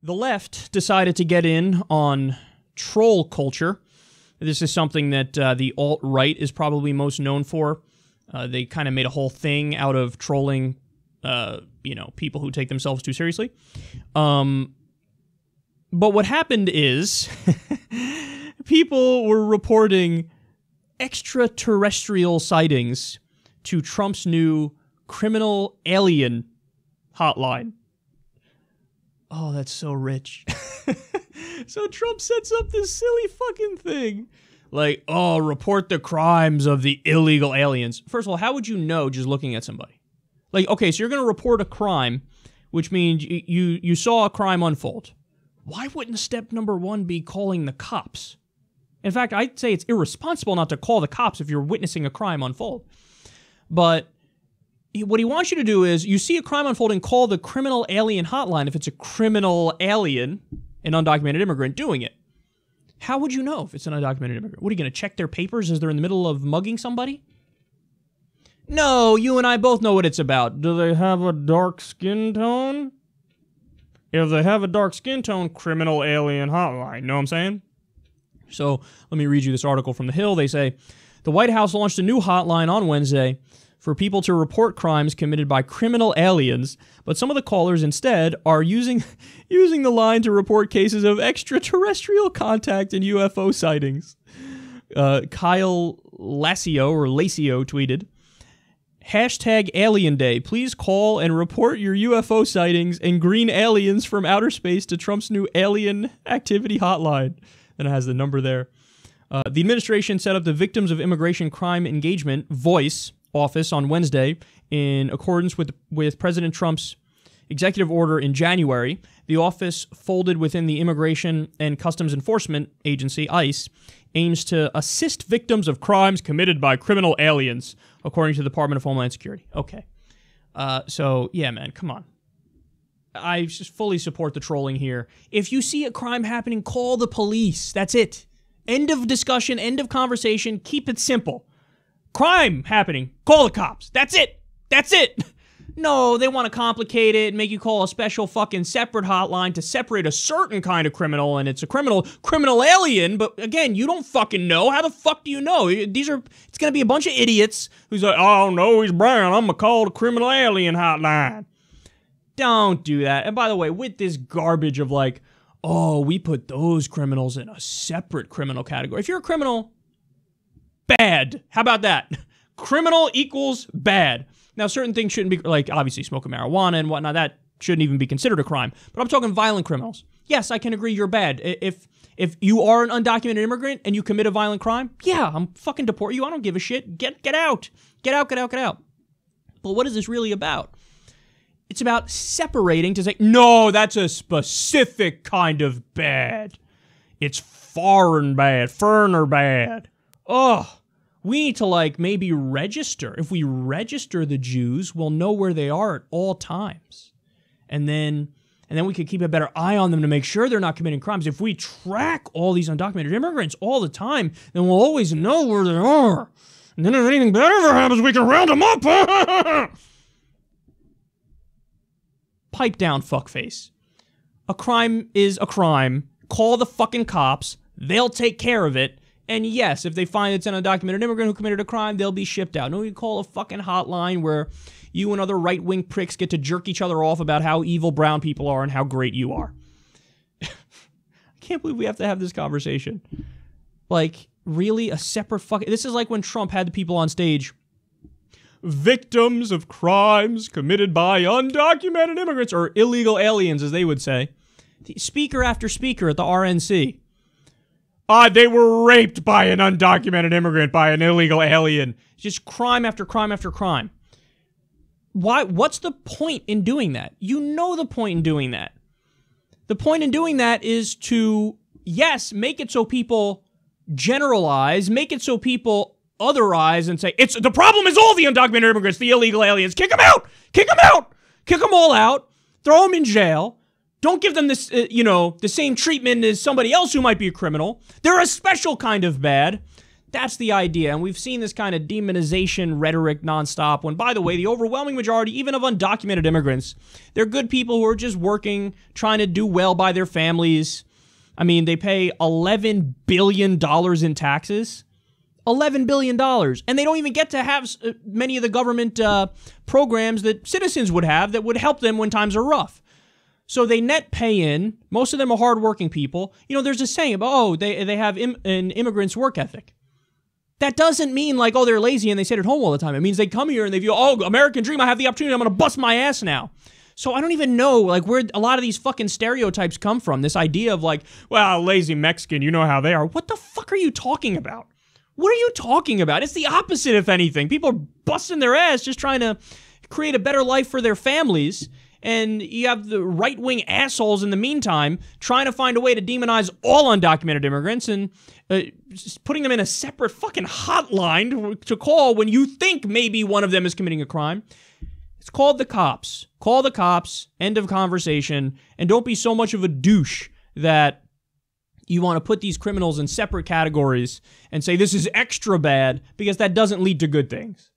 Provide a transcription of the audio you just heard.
The left decided to get in on troll culture. This is something that the alt-right is probably most known for. They kind of made a whole thing out of trolling, people who take themselves too seriously. But what happened is people were reporting extraterrestrial sightings to Trump's new criminal alien hotline. Oh, that's so rich. So Trump sets up this silly fucking thing. Like, oh, report the crimes of the illegal aliens. First of all, how would you know just looking at somebody? Like, okay, so you're going to report a crime, which means you saw a crime unfold. Why wouldn't step number one be calling the cops? In fact, I'd say it's irresponsible not to call the cops if you're witnessing a crime unfold. But what he wants you to do is, you see a crime unfolding, call the criminal alien hotline if it's a criminal alien, an undocumented immigrant, doing it. How would you know if it's an undocumented immigrant? What, are you going to check their papers as they're in the middle of mugging somebody? No, you and I both know what it's about. Do they have a dark skin tone? If they have a dark skin tone, criminal alien hotline. Know what I'm saying? So, let me read you this article from The Hill. They say, the White House launched a new hotline on Wednesday for people to report crimes committed by criminal aliens, but some of the callers instead are using the line to report cases of extraterrestrial contact and UFO sightings. Kyle Lacio tweeted, #Alien Day. Please call and report your UFO sightings and green aliens from outer space to Trump's new alien activity hotline. And it has the number there. The administration set up the Victims of Immigration Crime Engagement, VOICE, office on Wednesday in accordance with President Trump's executive order in January. The office, folded within the Immigration and Customs Enforcement Agency, ICE, aims to assist victims of crimes committed by criminal aliens, according to the Department of Homeland Security. Okay. So, yeah, man, come on. I just fully support the trolling here. If you see a crime happening, call the police. That's it. End of discussion, end of conversation. Keep it simple. Crime happening, call the cops. That's it. That's it. No, they want to complicate it and make you call a special fucking separate hotline to separate a certain kind of criminal, and it's a criminal alien, but again, you don't fucking know. How the fuck do you know? It's gonna be a bunch of idiots who's like, oh no, he's brown, I'm gonna call the criminal alien hotline. Don't do that. And by the way, with this garbage of like, oh, we put those criminals in a separate criminal category. If you're a criminal, bad. How about that? Criminal equals bad. Now, certain things shouldn't be, like, obviously smoking marijuana and whatnot, that shouldn't even be considered a crime. But I'm talking violent criminals. Yes, I can agree you're bad. If you are an undocumented immigrant and you commit a violent crime, yeah, I'm fucking deport you. I don't give a shit. Get out. Get out. But what is this really about? It's about separating to say, no, that's a specific kind of bad. It's foreign bad. Ugh. We need to, like, maybe register. If we register the Jews, we'll know where they are at all times. And then we could keep a better eye on them to make sure they're not committing crimes. If we track all these undocumented immigrants all the time, then we'll always know where they are. And then if anything bad ever happens, we can round them up. Pipe down, fuckface. A crime is a crime. Call the fucking cops. They'll take care of it. And yes, if they find it's an undocumented immigrant who committed a crime, they'll be shipped out. No, you call a fucking hotline where you and other right-wing pricks get to jerk each other off about how evil brown people are and how great you are. I can't believe we have to have this conversation. Like, really? A separate fucking... This is like when Trump had the people on stage. Victims of crimes committed by undocumented immigrants, or illegal aliens, as they would say. Speaker after speaker at the RNC. They were raped by an undocumented immigrant, by an illegal alien. Just crime after crime after crime. Why? What's the point in doing that? You know the point in doing that. The point in doing that is to, yes, make it so people generalize, make it so people otherize and say, the problem is all the undocumented immigrants, the illegal aliens. Kick them out! Kick them out! Kick them all out. Throw them in jail. Don't give them this, the same treatment as somebody else who might be a criminal. They're a special kind of bad. That's the idea, and we've seen this kind of demonization rhetoric nonstop, when, by the way, the overwhelming majority, even of undocumented immigrants, they're good people who are just working, trying to do well by their families. I mean, they pay $11 billion in taxes. $11 billion. And they don't even get to have many of the government programs that citizens would have that would help them when times are rough. So they net pay in. Most of them are hardworking people. You know, there's a saying about, oh, they have an immigrant's work ethic. That doesn't mean like, oh, they're lazy and they sit at home all the time. It means they come here and they feel, oh, American dream, I have the opportunity, I'm going to bust my ass now. So I don't even know, like, where a lot of these fucking stereotypes come from. This idea of like, well, lazy Mexican, you know how they are. What the fuck are you talking about? What are you talking about? It's the opposite, if anything. People are busting their ass just trying to create a better life for their families. And you have the right-wing assholes in the meantime trying to find a way to demonize all undocumented immigrants and just putting them in a separate fucking hotline to call when you think maybe one of them is committing a crime. It's called the cops. Call the cops. End of conversation. And don't be so much of a douche that you want to put these criminals in separate categories and say this is extra bad, because that doesn't lead to good things.